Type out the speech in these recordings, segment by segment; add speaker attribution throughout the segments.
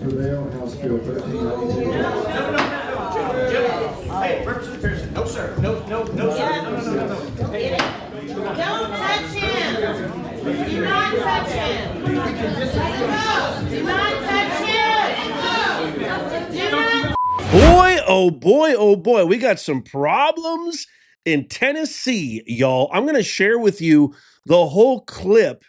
Speaker 1: prevail, House Bill 1392.
Speaker 2: Hey, Representative Pearson. No, sir. No, sir. No.
Speaker 3: Don't touch him. Do not touch him. Do not touch him. Do not.
Speaker 4: Oh boy, we got some problems in Tennessee, y'all. I'm going to share with you the whole clip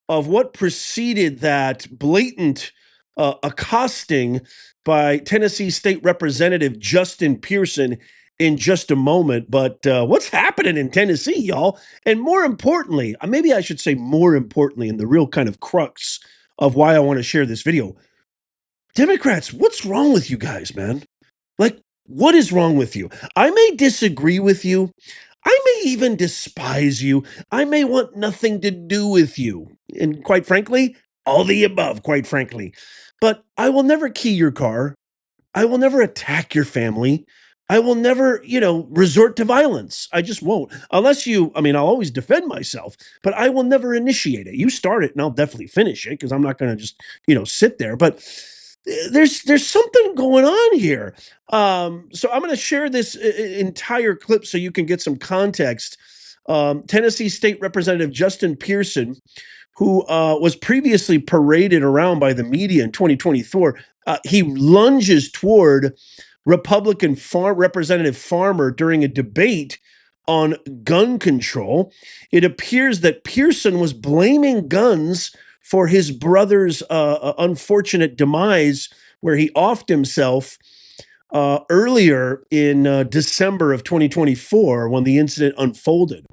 Speaker 4: of what preceded that blatant accosting by Tennessee State Representative Justin Pearson in just a moment. But what's happening in Tennessee, y'all? And more importantly, maybe I should say more importantly, and the real kind of crux of why I want to share this video. Democrats, what's wrong with you guys, man? Like, what is wrong with you? I may disagree with you. I may even despise you. I may want nothing to do with you. And quite frankly, all the above, quite frankly. But I will never key your car. I will never attack your family. I will never, resort to violence. I just won't. Unless I'll always defend myself, but I will never initiate it. You start it and I'll definitely finish it because I'm not going to just, sit there. But there's something going on here. So I'm going to share this entire clip so you can get some context. Tennessee State Representative Justin Pearson, who was previously paraded around by the media in 2024, he lunges toward Republican Representative Farmer during a debate on gun control. It appears that Pearson was blaming guns for his brother's unfortunate demise, where he offed himself earlier in December of 2024 when the incident unfolded.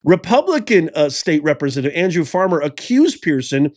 Speaker 4: Republican State Representative Andrew Farmer accused Pearson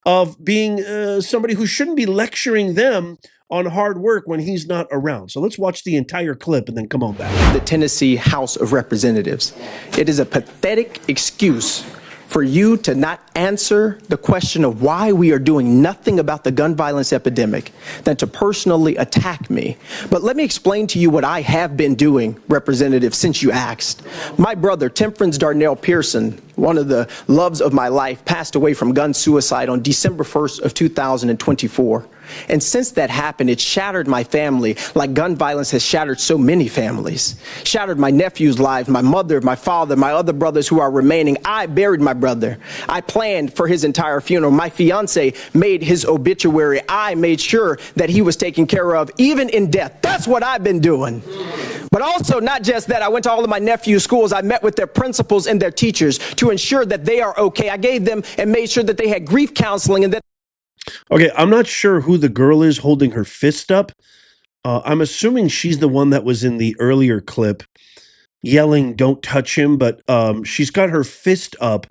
Speaker 4: of being somebody who shouldn't be lecturing them on hard work when he's not around. So let's watch the entire clip and then come on back.
Speaker 5: The Tennessee House of Representatives. It is a pathetic excuse for you to not answer the question of why we are doing nothing about the gun violence epidemic than to personally attack me. But let me explain to you what I have been doing, Representative, since you asked. My brother, Temperance Darnell Pearson, one of the loves of my life, passed away from gun suicide on December 1st of 2024. And since that happened, it shattered my family like gun violence has shattered so many families. Shattered my nephew's lives, my mother, my father, my other brothers who are remaining. I buried my brother. I planned for his entire funeral. My fiance made his obituary. I made sure that he was taken care of, even in death. That's what I've been doing. But also, not just that, I went to all of my nephew's schools. I met with their principals and their teachers to ensure that they are okay. I gave them and made sure that they had grief counseling and that.
Speaker 4: Okay, I'm not sure who the girl is holding her fist up. I'm assuming she's the one that was in the earlier clip yelling, "Don't touch him," but she's got her fist up.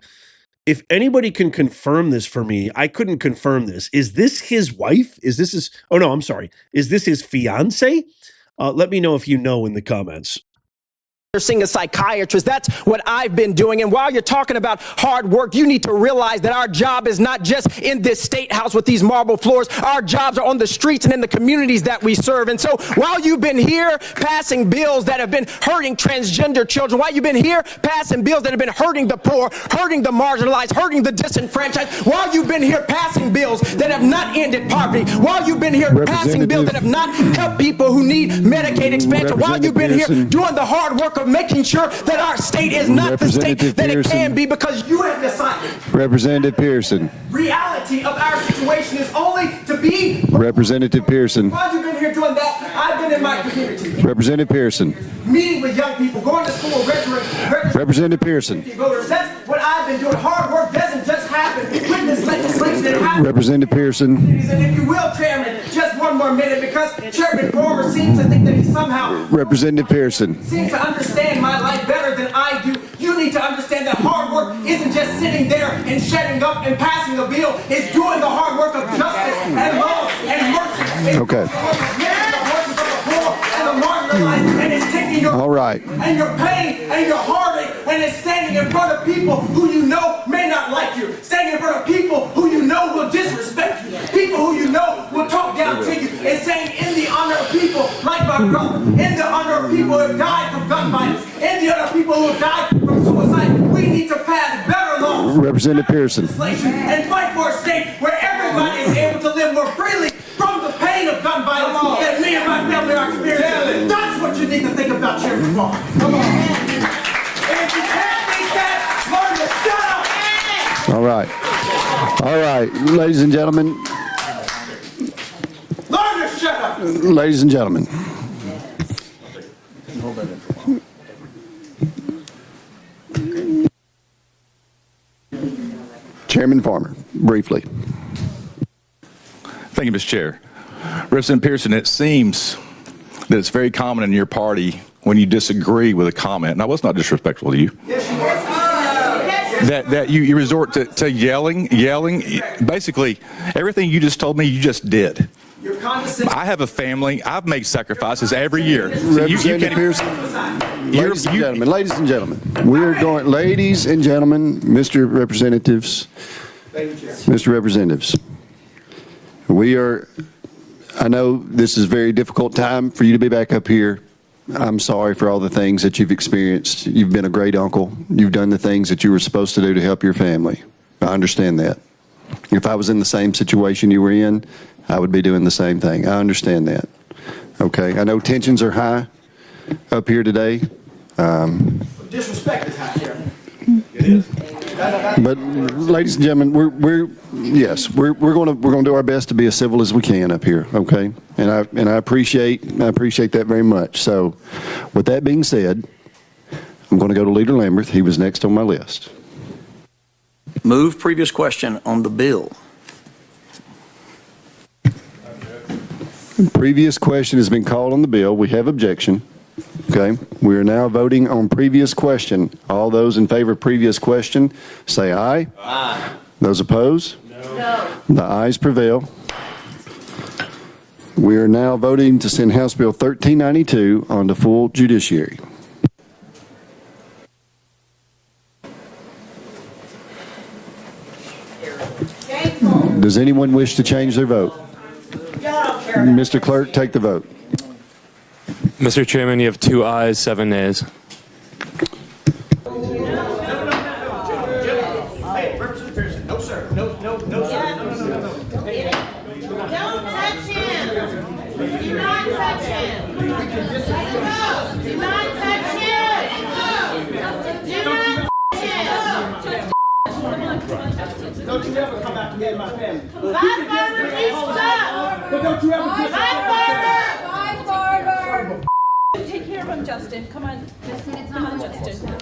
Speaker 4: If anybody can confirm this for me, I couldn't confirm this. Is this his wife? Is this his, oh no, I'm sorry. Is this his fiance? Let me know if you know in the comments.
Speaker 5: Seeing a psychiatrist. That's what I've been doing. And while you're talking about hard work, you need to realize that our job is not just in this state house with these marble floors. Our jobs are on the streets and in the communities that we serve. And so while you've been here passing bills that have been hurting transgender children, while you've been here passing bills that have been hurting the poor, hurting the marginalized, hurting the disenfranchised, while you've been here passing bills that have not ended poverty, while you've been here passing bills that have not helped people who need Medicaid expansion, while you've been here doing the hard work of making sure that our state is not the state that it can be, because you have decided.
Speaker 6: Representative Pearson.
Speaker 5: Reality of our situation is only to be.
Speaker 6: Representative Pearson.
Speaker 5: While you've been here doing that, I've been in my community.
Speaker 6: Representative Pearson.
Speaker 5: Meeting with young people, going to school, registering
Speaker 6: Representative Pearson.
Speaker 5: voters. That's what I've been doing. Hard work doesn't just happen with this legislation. It happens.
Speaker 6: Representative Pearson.
Speaker 5: And if you will, Chairman, just one more minute, because Chairman Farmer seems to think that he somehow.
Speaker 6: Representative Pearson.
Speaker 5: Seems to understand my life better than I do. You need to understand that hard work isn't just sitting there and shutting up and passing a bill. It's doing the hard work of justice and love and mercy.
Speaker 6: Okay.
Speaker 5: And it's taking your
Speaker 6: all right.
Speaker 5: And your pain and your heartache, and it's standing in front of people who you know may not like you, standing in front of people who you know will disrespect you, people who you know will talk down to you, and saying in the honor of people like my brother, in the honor of people who have died from gun violence, in the honor of people who have died from suicide, we need to pass better laws,
Speaker 6: Representative Pearson,
Speaker 5: and fight for a state where everybody is able to live more freely from the
Speaker 2: far. Come on. And if you can't beat that, learn to shut up.
Speaker 6: All right. All right, ladies and gentlemen.
Speaker 2: Learn to shut up.
Speaker 6: Ladies and gentlemen. Chairman Farmer, briefly.
Speaker 7: Thank you, Mr. Chair. Representative Pearson, it seems that it's very common in your party when you disagree with a comment, and I was not disrespectful to you, that you resort to yelling. Basically, everything you just told me, you just did. I have a family. I've made sacrifices every year.
Speaker 6: Representative Pearson. Ladies and gentlemen, we're going, ladies and gentlemen, Mr. Representatives, Mr. Representatives, I know this is a very difficult time for you to be back up here. I'm sorry for all the things that you've experienced. You've been a great uncle. You've done the things that you were supposed to do to help your family. I understand that. If I was in the same situation you were in, I would be doing the same thing. I understand that. Okay, I know tensions are high up here today.
Speaker 2: Disrespect is high, Chairman. It is.
Speaker 6: But, ladies and gentlemen, we're going to do our best to be as civil as we can up here. Okay, and I appreciate that very much. So, with that being said, I'm going to go to Leader Lamberth. He was next on my list.
Speaker 8: Move previous question on the bill.
Speaker 6: Previous question has been called on the bill. We have objection. Okay, we are now voting on previous question. All those in favor of previous question, say aye. Aye. Those opposed? No. The ayes prevail. We are now voting to send House Bill 1392 on to full judiciary. Does anyone wish to change their vote? Mr. Clerk, take the vote.
Speaker 9: Mr. Chairman, you have 2 ayes, 7 nays.
Speaker 2: Hey, Representative Pearson. No, sir. No, sir. No.
Speaker 3: Don't touch him. Do not touch him. Do not touch him. Do not touch him.
Speaker 2: Don't you ever come after me and my family.
Speaker 3: Bye, Farmer, you suck.
Speaker 2: But don't you ever
Speaker 3: Bye, Farmer.
Speaker 10: Take care of him, Justin. Come on. Come on, Justin.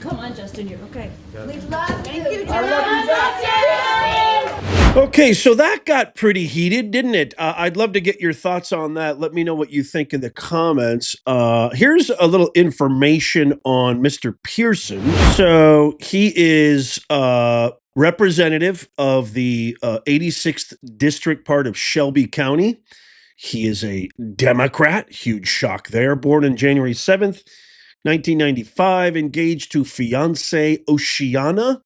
Speaker 10: Come on, Justin. You're okay.
Speaker 3: We love you.
Speaker 4: Okay, so that got pretty heated, didn't it? I'd love to get your thoughts on that. Let me know what you think in the comments. Here's a little information on Mr. Pearson. So he is representative of the 86th District part of Shelby County. He is a Democrat, huge shock there. Born on January 7th, 1995, engaged to fiancée Oceana.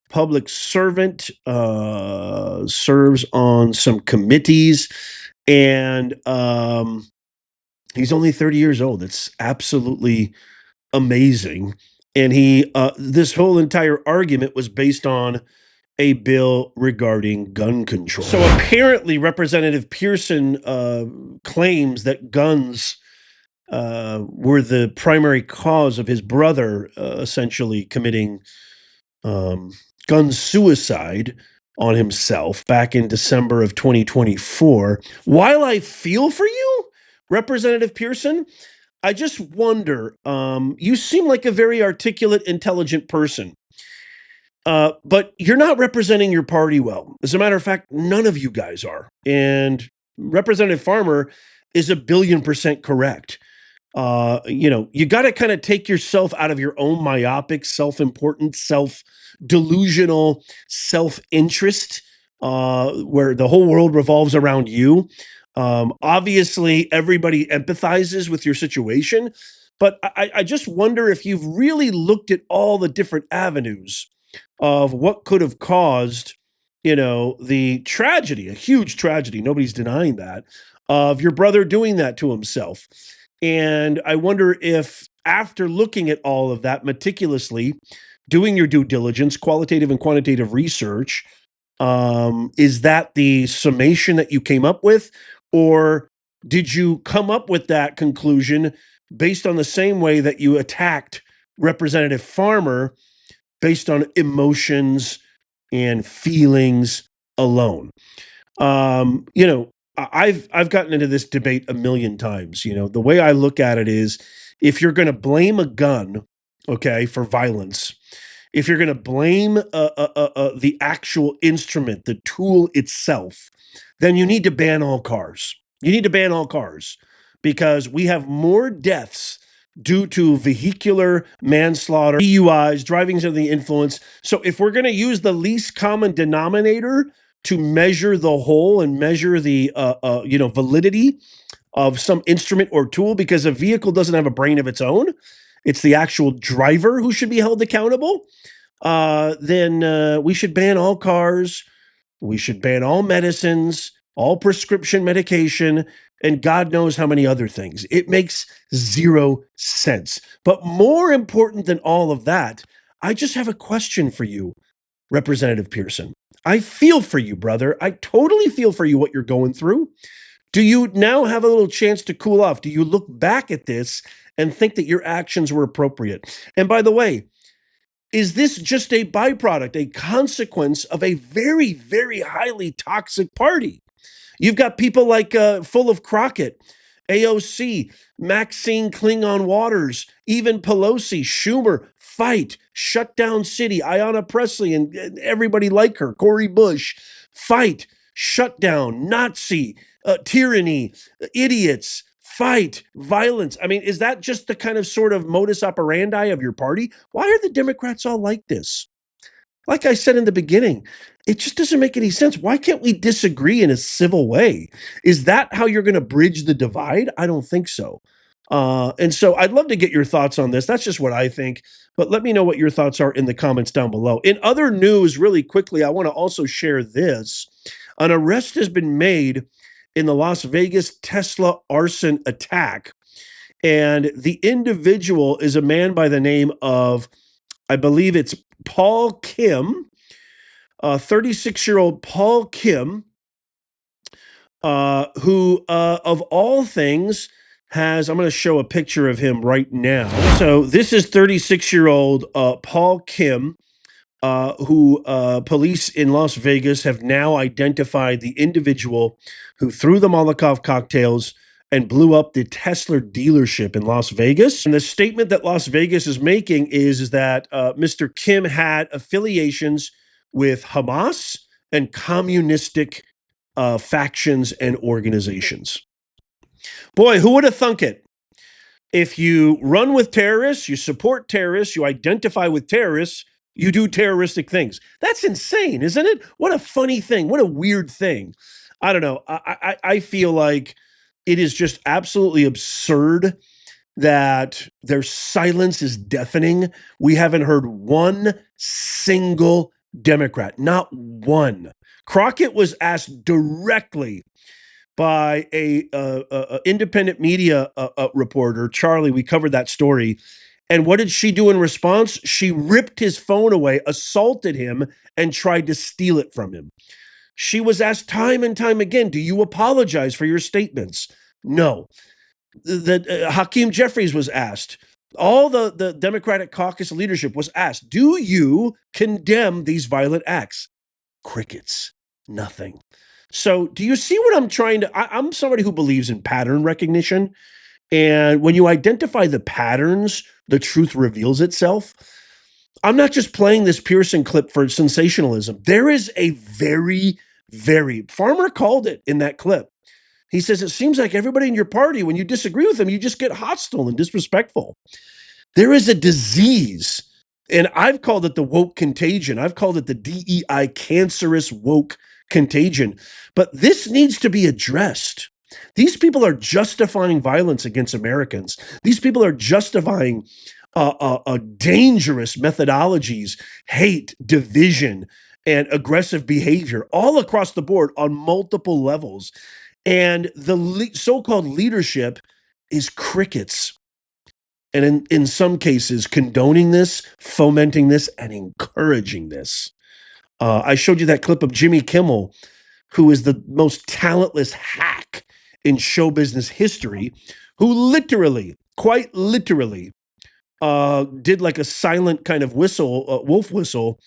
Speaker 4: Public servant, serves on some committees, and he's only 30 years old. It's absolutely amazing. And this whole entire argument was based on a bill regarding gun control. So apparently Representative Pearson claims that guns were the primary cause of his brother essentially committing gun suicide on himself back in December of 2024. While I feel for you, Representative Pearson, I just wonder, you seem like a very articulate, intelligent person. But you're not representing your party well. As a matter of fact, none of you guys are. And Representative Farmer is 1,000,000,000% correct. You got to kind of take yourself out of your own myopic, self-important, self-delusional self-interest, where the whole world revolves around you. Obviously, everybody empathizes with your situation, but I just wonder if you've really looked at all the different avenues of what could have caused, the tragedy, a huge tragedy, nobody's denying that, of your brother doing that to himself. And I wonder if, after looking at all of that meticulously, doing your due diligence, qualitative and quantitative research, is that the summation that you came up with? Or did you come up with that conclusion based on the same way that you attacked Representative Farmer based on emotions and feelings alone. You know, I've gotten into this debate a million times. You know, the way I look at it is, if you're going to blame a gun, okay, for violence, if you're going to blame the actual instrument, the tool itself, then you need to ban all cars. You need to ban all cars, because we have more deaths due to vehicular manslaughter, DUIs, driving under the influence. So if we're going to use the least common denominator to measure the whole and measure the validity of some instrument or tool, because a vehicle doesn't have a brain of its own, it's the actual driver who should be held accountable, then we should ban all cars. We should ban all medicines, all prescription medication, and God knows how many other things. It makes zero sense. But more important than all of that, I just have a question for you, Representative Pearson. I feel for you, brother. I totally feel for you, what you're going through. Do you now have a little chance to cool off? Do you look back at this and think that your actions were appropriate? And by the way, is this just a byproduct, a consequence of a very, very highly toxic party? You've got people like Full of Crockett, AOC, Maxine Klingon Waters, even Pelosi, Schumer, fight, shut down city, Ayanna Pressley and everybody like her, Cori Bush, fight, shut down, Nazi, tyranny, idiots, fight, violence. I mean, is that just the kind of sort of modus operandi of your party? Why are the Democrats all like this? Like I said in the beginning, it just doesn't make any sense. Why can't we disagree in a civil way? Is that how you're going to bridge the divide? I don't think so. And so I'd love to get your thoughts on this. That's just what I think. But let me know what your thoughts are in the comments down below. In other news, really quickly, I want to also share this. An arrest has been made in the Las Vegas Tesla arson attack. And the individual is a man by the name of, I believe it's Paul Kim, 36-year-old Paul Kim, who, of all things, I'm going to show a picture of him right now. So this is 36-year-old Paul Kim, who police in Las Vegas have now identified the individual who threw the Molotov cocktails and blew up the Tesla dealership in Las Vegas. And the statement that Las Vegas is making is that Mr. Kim had affiliations with Hamas and communistic factions and organizations. Boy, who would have thunk it? If you run with terrorists, you support terrorists, you identify with terrorists, you do terroristic things. That's insane, isn't it? What a funny thing. What a weird thing. I don't know. I feel like it is just absolutely absurd that their silence is deafening. We haven't heard one single Democrat, not one. Crockett was asked directly by a independent media reporter, Charlie. We covered that story. And what did she do in response? She ripped his phone away, assaulted him, and tried to steal it from him. She was asked time and time again, do you apologize for your statements? No. Hakeem Jeffries was asked. All the Democratic caucus leadership was asked, do you condemn these violent acts? Crickets. Nothing. So do you see what I'm trying to... I'm somebody who believes in pattern recognition. And when you identify the patterns, the truth reveals itself. I'm not just playing this Pearson clip for sensationalism. There is a very, Farmer called it in that clip. He says, it seems like everybody in your party, when you disagree with them, you just get hostile and disrespectful. There is a disease, and I've called it the woke contagion. I've called it the DEI cancerous woke contagion. But this needs to be addressed. These people are justifying violence against Americans. These people are justifying dangerous methodologies, hate, division, and aggressive behavior all across the board on multiple levels. And the so-called leadership is crickets. And in some cases, condoning this, fomenting this, and encouraging this. I showed you that clip of Jimmy Kimmel, who is the most talentless hack in show business history, who literally quite literally did like a silent kind of whistle, wolf whistle,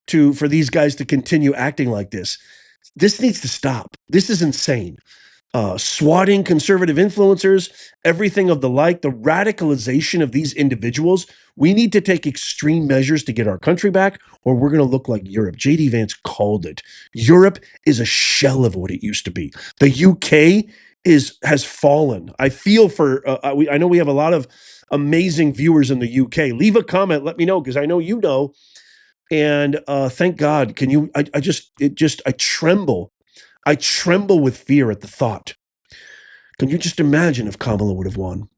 Speaker 4: for these guys to continue acting like this. This needs to stop. This is insane. Swatting conservative influencers, everything of the like, the radicalization of these individuals. We need to take extreme measures to get our country back, or we're going to look like Europe. J.D. Vance called it. Europe is a shell of what it used to be. The UK has fallen. I feel for, I know we have a lot of amazing viewers in the UK. Leave a comment. Let me know, because I know you know. And thank God. Can you, I tremble. I tremble with fear at the thought. Can you just imagine if Kamala would have won?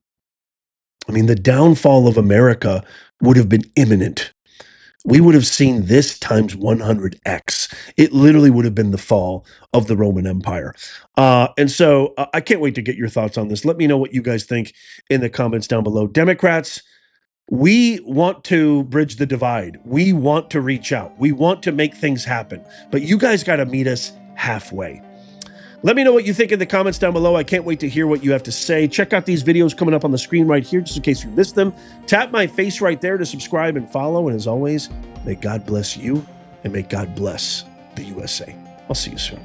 Speaker 4: I mean, the downfall of America would have been imminent. We would have seen this times 100x. It literally would have been the fall of the Roman Empire. And so I can't wait to get your thoughts on this. Let me know what you guys think in the comments down below. Democrats, we want to bridge the divide. We want to reach out. We want to make things happen. But you guys got to meet us halfway. Let me know what you think in the comments down below. I can't wait to hear what you have to say. Check out these videos coming up on the screen right here, just in case you missed them. Tap my face right there to subscribe and follow. And as always, may God bless you and may God bless the USA. I'll see you soon.